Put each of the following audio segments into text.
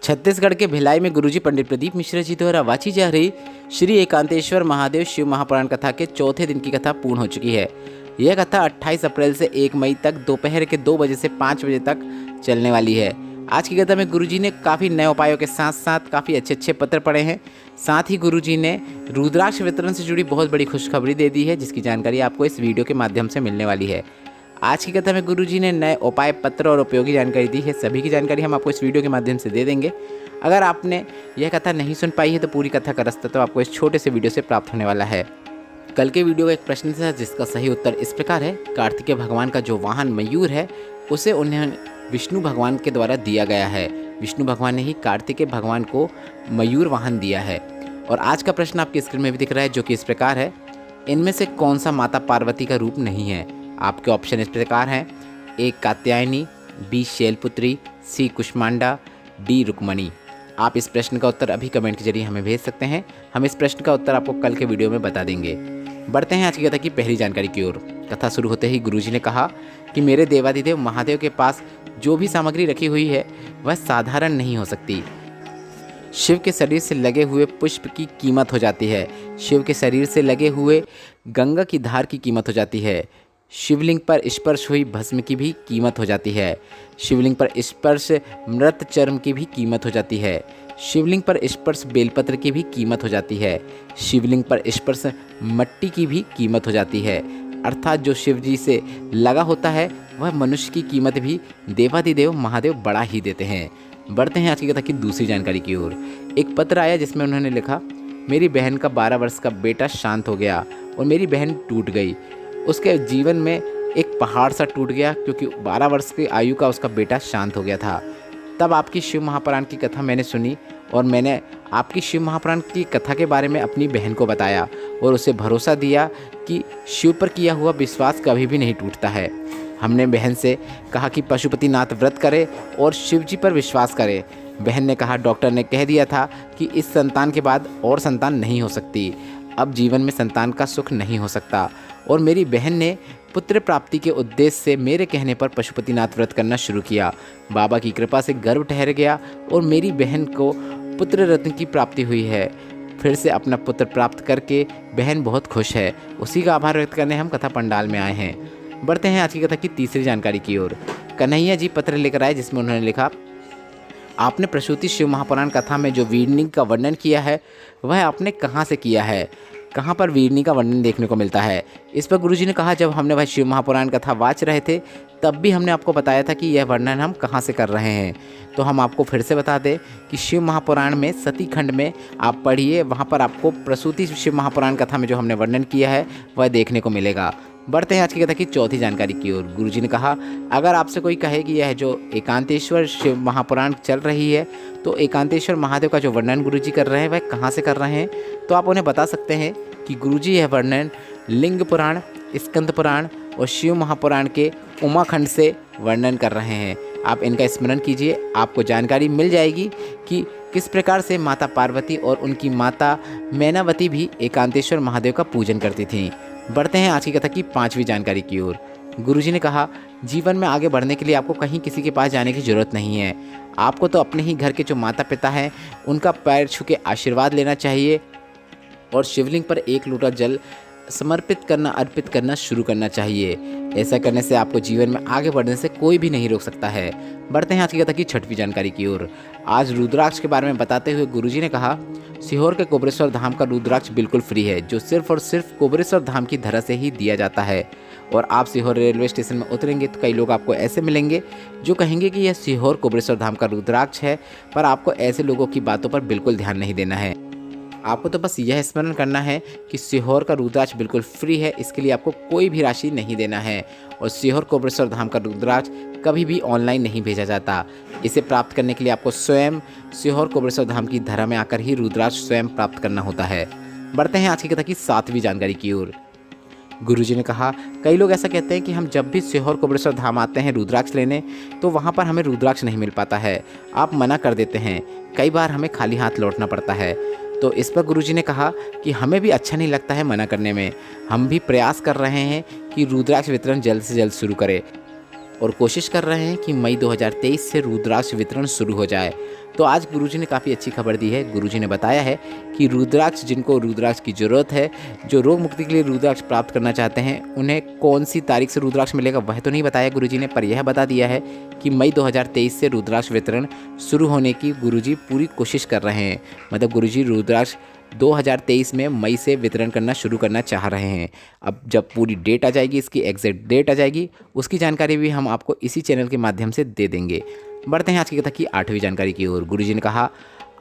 छत्तीसगढ़ के भिलाई में गुरुजी पंडित प्रदीप मिश्रा जी द्वारा वाची जा रही श्री एकांतेश्वर महादेव शिव महापुराण कथा के चौथे दिन की कथा पूर्ण हो चुकी है। यह कथा 28 अप्रैल से 1 मई तक दोपहर के 2 बजे से 5 बजे तक चलने वाली है। आज की कथा में गुरुजी ने काफ़ी नए उपायों के साथ साथ काफ़ी अच्छे पत्र पढ़े हैं। साथ ही गुरुजी ने रुद्राक्ष वितरण से जुड़ी बहुत बड़ी खुशखबरी दे दी है, जिसकी जानकारी आपको इस वीडियो के माध्यम से मिलने वाली है। आज की कथा में गुरुजी ने नए उपाय, पत्र और उपयोगी जानकारी दी है। सभी की जानकारी हम आपको इस वीडियो के माध्यम से दे देंगे। अगर आपने यह कथा नहीं सुन पाई है तो पूरी कथा का रास्ता तो आपको इस छोटे से वीडियो से प्राप्त होने वाला है। कल के वीडियो का एक प्रश्न था जिसका सही उत्तर इस प्रकार है। कार्तिकेय भगवान का जो वाहन मयूर है उसे उन्हें विष्णु भगवान के द्वारा दिया गया है। विष्णु भगवान ने ही कार्तिकेय भगवान को मयूर वाहन दिया है। और आज का प्रश्न आपकी स्क्रीन में भी दिख रहा है, जो कि इस प्रकार है। इनमें से कौन सा माता पार्वती का रूप नहीं है? आपके ऑप्शन इस प्रकार हैं। ए कात्यायनी, बी शैलपुत्री, सी कुष्मांडा, डी रुक्मणी। आप इस प्रश्न का उत्तर अभी कमेंट के जरिए हमें भेज सकते हैं। हम इस प्रश्न का उत्तर आपको कल के वीडियो में बता देंगे। बढ़ते हैं आज की कथा की पहली जानकारी की ओर। कथा शुरू होते ही गुरुजी ने कहा कि मेरे देवाधिदेव महादेव के पास जो भी सामग्री रखी हुई है वह साधारण नहीं हो सकती। शिव के शरीर से लगे हुए पुष्प की कीमत हो जाती है। शिव के शरीर से लगे हुए गंगा की धार की कीमत हो जाती है। शिवलिंग पर स्पर्श हुई भस्म की भी कीमत हो जाती है। शिवलिंग पर स्पर्श मृत चर्म की भी कीमत हो जाती है। शिवलिंग पर स्पर्श बेलपत्र की भी कीमत हो जाती है। शिवलिंग पर स्पर्श मट्टी की भी कीमत हो जाती है। अर्थात जो शिव जी से लगा होता है वह मनुष्य की कीमत भी देवाधिदेव महादेव बढ़ा ही देते हैं। बढ़ते हैं आज की कथा की दूसरी जानकारी की ओर। एक पत्र आया जिसमें उन्होंने लिखा, मेरी बहन का 12 वर्ष का बेटा शांत हो गया और मेरी बहन टूट गई। उसके जीवन में एक पहाड़ सा टूट गया क्योंकि 12 वर्ष की आयु का उसका बेटा शांत हो गया था। तब आपकी शिव महापुराण की कथा मैंने सुनी और मैंने आपकी शिव महापुराण की कथा के बारे में अपनी बहन को बताया और उसे भरोसा दिया कि शिव पर किया हुआ विश्वास कभी भी नहीं टूटता है। हमने बहन से कहा कि पशुपतिनाथ व्रत करे और शिव जी पर विश्वास करे। बहन ने कहा डॉक्टर ने कह दिया था कि इस संतान के बाद और संतान नहीं हो सकती। अब जीवन में संतान का सुख नहीं हो सकता। और मेरी बहन ने पुत्र प्राप्ति के उद्देश्य से मेरे कहने पर पशुपतिनाथ व्रत करना शुरू किया। बाबा की कृपा से गर्भ ठहर गया और मेरी बहन को पुत्र रत्न की प्राप्ति हुई है। फिर से अपना पुत्र प्राप्त करके बहन बहुत खुश है। उसी का आभार व्यक्त करने हम कथा पंडाल में आए हैं। बढ़ते हैं आज की कथा की तीसरी जानकारी की ओर। कन्हैया जी पत्र लेकर आए जिसमें उन्होंने लिखा, आपने प्रसूति शिव महापुराण कथा में जो वीरनी का वर्णन किया है वह आपने कहाँ से किया है? कहाँ पर वीरनी का वर्णन देखने को मिलता है? इस पर गुरुजी ने कहा, जब हमने वह शिव महापुराण कथा वाच रहे थे तब भी हमने आपको बताया था कि यह वर्णन हम कहाँ से कर रहे हैं। तो हम आपको फिर से बता दें कि शिव महापुराण में सती खंड में आप पढ़िए, वहाँ पर आपको प्रसूति शिव महापुराण कथा में जो हमने वर्णन किया है वह देखने को मिलेगा। बढ़ते हैं आज की कथा की चौथी जानकारी की ओर। गुरुजी ने कहा, अगर आपसे कोई कहे कि यह जो एकांतेश्वर शिव महापुराण चल रही है तो एकांतेश्वर महादेव का जो वर्णन गुरुजी कर रहे हैं वह कहाँ से कर रहे हैं, तो आप उन्हें बता सकते हैं कि गुरुजी यह वर्णन लिंग पुराण, स्कंद पुराण और शिव महापुराण के उमाखंड से वर्णन कर रहे हैं। आप इनका स्मरण कीजिए, आपको जानकारी मिल जाएगी कि किस प्रकार से माता पार्वती और उनकी माता मैनावती भी एकांतेश्वर महादेव का पूजन करती थीं। बढ़ते हैं आज की कथा की पांचवी जानकारी की ओर। गुरुजी ने कहा, जीवन में आगे बढ़ने के लिए आपको कहीं किसी के पास जाने की ज़रूरत नहीं है। आपको तो अपने ही घर के जो माता पिता हैं उनका पैर छू के आशीर्वाद लेना चाहिए और शिवलिंग पर 1 लोटा जल समर्पित करना, अर्पित करना शुरू करना चाहिए। ऐसा करने से आपको जीवन में आगे बढ़ने से कोई भी नहीं रोक सकता है। बढ़ते हैं आज की कथा की छठवीं जानकारी की ओर। आज रुद्राक्ष के बारे में बताते हुए गुरुजी ने कहा, सीहोर के कोबरेश्वर धाम का रुद्राक्ष बिल्कुल फ्री है, जो सिर्फ और सिर्फ कोबरेश्वर धाम की धरा से ही दिया जाता है। और आप सीहोर रेलवे स्टेशन में उतरेंगे तो कई लोग आपको ऐसे मिलेंगे जो कहेंगे कि यह सीहोर कोबरेश्वर धाम का रुद्राक्ष है, पर आपको ऐसे लोगों की बातों पर बिल्कुल ध्यान नहीं देना है। आपको तो बस यह स्मरण करना है कि सीहोर का रुद्राक्ष बिल्कुल फ्री है, इसके लिए आपको कोई भी राशि नहीं देना है। और सीहोर कोबरेश्वर धाम का रुद्राक्ष कभी भी ऑनलाइन नहीं भेजा जाता। इसे प्राप्त करने के लिए आपको स्वयं सीहोर कोबरेश्वर धाम की धरा में आकर ही रुद्राक्ष स्वयं प्राप्त करना होता है। बढ़ते हैं आज की कथा की सातवीं जानकारी की ओर। गुरुजी ने कहा, कई लोग ऐसा कहते हैं कि हम जब भी सीहोर कोबरेश्वर धाम आते हैं रुद्राक्ष लेने तो वहाँ पर हमें रुद्राक्ष नहीं मिल पाता है। आप मना कर देते हैं, कई बार हमें खाली हाथ लौटना पड़ता है। तो इस पर गुरुजी ने कहा कि हमें भी अच्छा नहीं लगता है मना करने में। हम भी प्रयास कर रहे हैं कि रुद्राक्ष वितरण जल्द से जल्द शुरू करें और कोशिश कर रहे हैं कि मई 2023 से रुद्राक्ष वितरण शुरू हो जाए। तो आज गुरुजी ने काफ़ी अच्छी खबर दी है। गुरुजी ने बताया है कि रुद्राक्ष, जिनको रुद्राक्ष की ज़रूरत है, जो रोग मुक्ति के लिए रुद्राक्ष प्राप्त करना चाहते हैं, उन्हें कौन सी तारीख से रुद्राक्ष मिलेगा वह तो नहीं बताया गुरुजी ने, पर यह बता दिया है कि मई 2023 से रुद्राक्ष वितरण शुरू होने की गुरुजी पूरी कोशिश कर रहे हैं। मतलब गुरुजी रुद्राक्ष 2023 में मई से वितरण करना शुरू करना चाह रहे हैं। अब जब पूरी डेट आ जाएगी, इसकी एग्जैक्ट डेट आ जाएगी, उसकी जानकारी भी हम आपको इसी चैनल के माध्यम से दे देंगे। बढ़ते हैं आज की कथा की 8वीं जानकारी की ओर। गुरुजी ने कहा,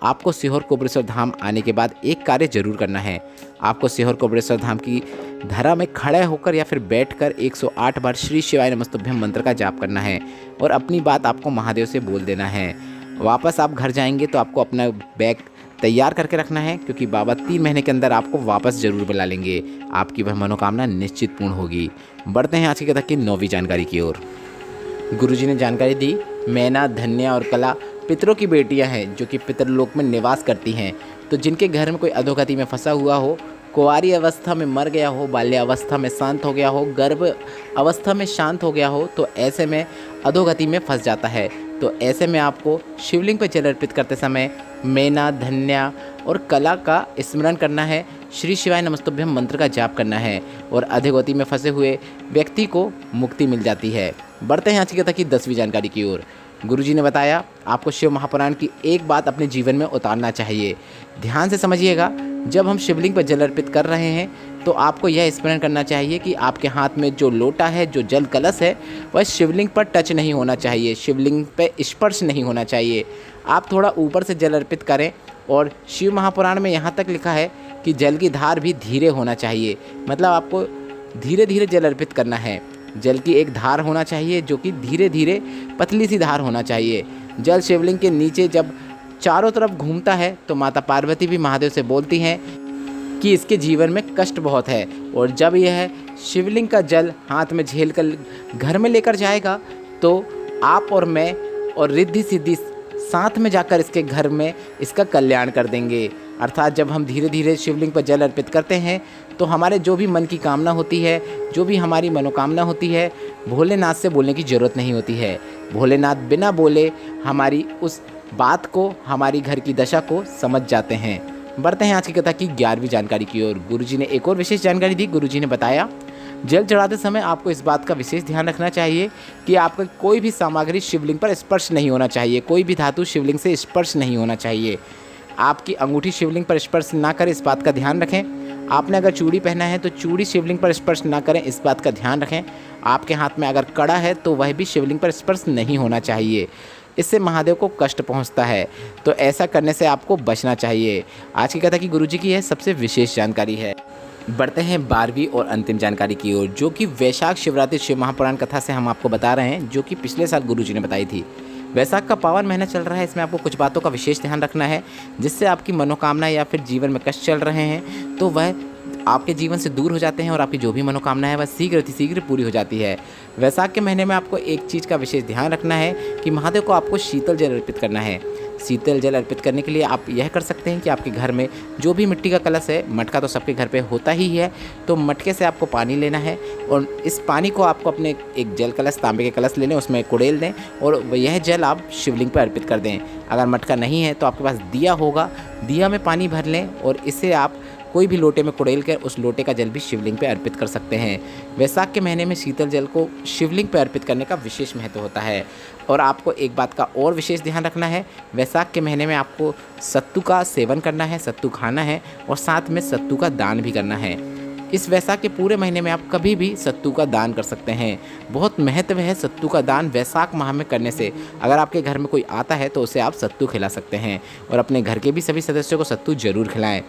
आपको सीहोर कोबरेश्वर धाम आने के बाद एक कार्य जरूर करना है। आपको सीहोर कोबरेश्वर धाम की धरा में खड़े होकर या फिर बैठकर 108 बार श्री शिवाय नमस्तुभ्यम मंत्र का जाप करना है और अपनी बात आपको महादेव से बोल देना है। वापस आप घर जाएंगे तो आपको अपना बैग तैयार करके रखना है, क्योंकि बाबा 3 महीने के अंदर आपको वापस जरूर बुला लेंगे। आपकी वह मनोकामना निश्चित पूर्ण होगी। बढ़ते हैं आज की कथा की 9वीं जानकारी की ओर। गुरुजी ने जानकारी दी, मैना, धन्या और कला पितरों की बेटियां हैं जो कि पितरलोक में निवास करती हैं। तो जिनके घर में कोई अधोगति में फंसा हुआ हो, कुंवारी अवस्था में मर गया हो, बाल्यावस्था में शांत हो गया हो, गर्भ अवस्था में शांत हो गया हो, तो ऐसे में अधोगति में फंस जाता है। तो ऐसे में आपको शिवलिंग पर जल अर्पित करते समय मैना, धन्या और कला का स्मरण करना है, श्री शिवाय नमस्तुभ्यम मंत्र का जाप करना है और अधोगति में फंसे हुए व्यक्ति को मुक्ति मिल जाती है। बढ़ते हैं आज की कथा की 10वीं जानकारी की ओर। गुरुजी ने बताया, आपको शिव महापुराण की एक बात अपने जीवन में उतारना चाहिए। ध्यान से समझिएगा, जब हम शिवलिंग पर जल अर्पित कर रहे हैं तो आपको यह स्मरण करना चाहिए कि आपके हाथ में जो लोटा है, जो जल कलश है, वह शिवलिंग पर टच नहीं होना चाहिए, शिवलिंग पर स्पर्श नहीं होना चाहिए। आप थोड़ा ऊपर से जल अर्पित करें। और शिव महापुराण में यहाँ तक लिखा है कि जल की धार भी धीरे होना चाहिए, मतलब आपको धीरे धीरे जल अर्पित करना है। जल की एक धार होना चाहिए जो कि धीरे धीरे पतली सी धार होना चाहिए। जल शिवलिंग के नीचे जब चारों तरफ घूमता है तो माता पार्वती भी महादेव से बोलती हैं कि इसके जीवन में कष्ट बहुत है, और जब यह शिवलिंग का जल हाथ में झेल कर घर में लेकर जाएगा तो आप और मैं और रिद्धि सिद्धि साथ में जाकर इसके घर में इसका कल्याण कर देंगे। अर्थात जब हम धीरे धीरे शिवलिंग पर जल अर्पित करते हैं तो हमारे जो भी मन की कामना होती है, जो भी हमारी मनोकामना होती है, भोलेनाथ से बोलने की ज़रूरत नहीं होती है। भोलेनाथ बिना बोले हमारी उस बात को, हमारी घर की दशा को समझ जाते हैं। बढ़ते हैं आज की कथा की 11वीं जानकारी की ओर। गुरुजी ने एक और विशेष जानकारी दी। गुरुजी ने बताया, जल चढ़ाते समय आपको इस बात का विशेष ध्यान रखना चाहिए कि आपका कोई भी सामग्री शिवलिंग पर स्पर्श नहीं होना चाहिए, कोई भी धातु शिवलिंग से स्पर्श नहीं होना चाहिए। आपकी अंगूठी शिवलिंग पर स्पर्श ना करे, इस बात का ध्यान रखें। आपने अगर चूड़ी पहना है तो चूड़ी शिवलिंग पर स्पर्श ना करें, इस बात का ध्यान रखें। आपके हाथ में अगर कड़ा है तो वह भी शिवलिंग पर स्पर्श नहीं होना चाहिए, इससे महादेव को कष्ट पहुंचता है। तो ऐसा करने से आपको बचना चाहिए। आज की कथा की गुरुजी की यह सबसे विशेष जानकारी है। बढ़ते हैं 12वीं और अंतिम जानकारी की ओर, जो कि वैशाख शिवरात्रि शिव महापुराण कथा से हम आपको बता रहे हैं, जो कि पिछले साल गुरुजी ने बताई थी। वैशाख का पावन महीना चल रहा है, इसमें आपको कुछ बातों का विशेष ध्यान रखना है, जिससे आपकी मनोकामना या फिर जीवन में कष्ट चल रहे हैं तो वह आपके जीवन से दूर हो जाते हैं और आपकी जो भी मनोकामना है वह शीघ्र पूरी हो जाती है। वैशाख के महीने में आपको एक चीज़ का विशेष ध्यान रखना है कि महादेव को आपको शीतल जल अर्पित करना है। शीतल जल अर्पित करने के लिए आप यह कर सकते हैं कि आपके घर में जो भी मिट्टी का कलश है, मटका तो सबके घर पे होता ही है, तो मटके से आपको पानी लेना है और इस पानी को आपको अपने एक जल कलश, तांबे के कलश ले लें, उसमें कुड़ेल दें और यह जल आप शिवलिंग पर अर्पित कर दें। अगर मटका नहीं है तो आपके पास दिया होगा, दिया में पानी भर लें और इसे आप कोई भी लोटे में कुड़ेल कर उस लोटे का जल भी शिवलिंग पे अर्पित कर सकते हैं। वैशाख के महीने में शीतल जल को शिवलिंग पे अर्पित करने का विशेष महत्व होता है। और आपको एक बात का और विशेष ध्यान रखना है, वैशाख के महीने में आपको सत्तू का सेवन करना है, सत्तू खाना है और साथ में सत्तू का दान भी करना है। इस वैशाख के पूरे महीने में आप कभी भी सत्तू का दान कर सकते हैं। बहुत महत्व है सत्तू का दान वैशाख माह में करने से। अगर आपके घर में कोई आता है तो उसे आप सत्तू खिला सकते हैं और अपने घर के भी सभी सदस्यों को सत्तू जरूर खिलाएं।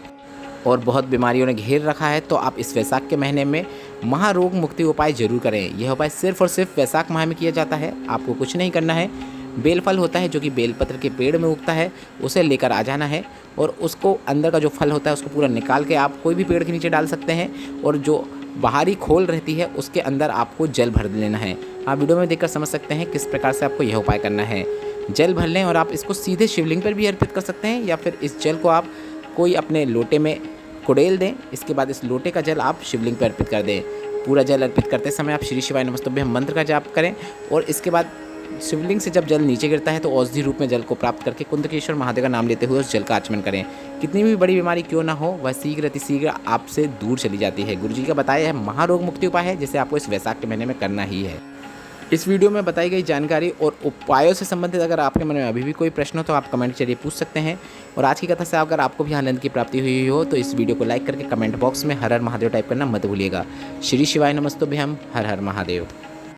और बहुत बीमारियों ने घेर रखा है तो आप इस वैशाख के महीने में महारोग मुक्ति उपाय जरूर करें। यह उपाय सिर्फ और सिर्फ वैशाख माह में किया जाता है। आपको कुछ नहीं करना है। बेल फल होता है जो कि बेलपत्र के पेड़ में उगता है, उसे लेकर आ जाना है और उसको अंदर का जो फल होता है उसको पूरा निकाल के आप कोई भी पेड़ के नीचे डाल सकते हैं और जो बाहरी खोल रहती है उसके अंदर आपको जल भर लेना है। आप वीडियो में देखकर समझ सकते हैं किस प्रकार से आपको यह उपाय करना है। जल भर लें और आप इसको सीधे शिवलिंग पर भी अर्पित कर सकते हैं या फिर इस जल को आप कोई अपने लोटे में कुड़ेल दें। इसके बाद इस लोटे का जल आप शिवलिंग पर अर्पित कर दें। पूरा जल अर्पित करते समय आप श्री शिवाय नमस्तुभ्यम मंत्र का जाप करें और इसके बाद शिवलिंग से जब जल नीचे गिरता है तो औषधि रूप में जल को प्राप्त करके कुंदकेश्वर महादेव का नाम लेते हुए उस जल का आचमन करें। कितनी भी बड़ी बीमारी क्यों ना हो, वह शीघ्र अतिशीघ्र आपसे दूर चली जाती है। गुरुजी का बताया यह महारोग मुक्ति उपाय है, जिसे आपको इस वैशाख के महीने में करना ही है। इस वीडियो में बताई गई जानकारी और उपायों से संबंधित अगर आपके मन में अभी भी कोई प्रश्न हो तो आप कमेंट के जरिए पूछ सकते हैं। और आज की कथा से अगर आपको भी आनंद की प्राप्ति हुई हो तो इस वीडियो को लाइक करके कमेंट बॉक्स में हर हर महादेव टाइप करना मत भूलिएगा। श्री शिवाय नमस्तुभ्यम। हर हर महादेव।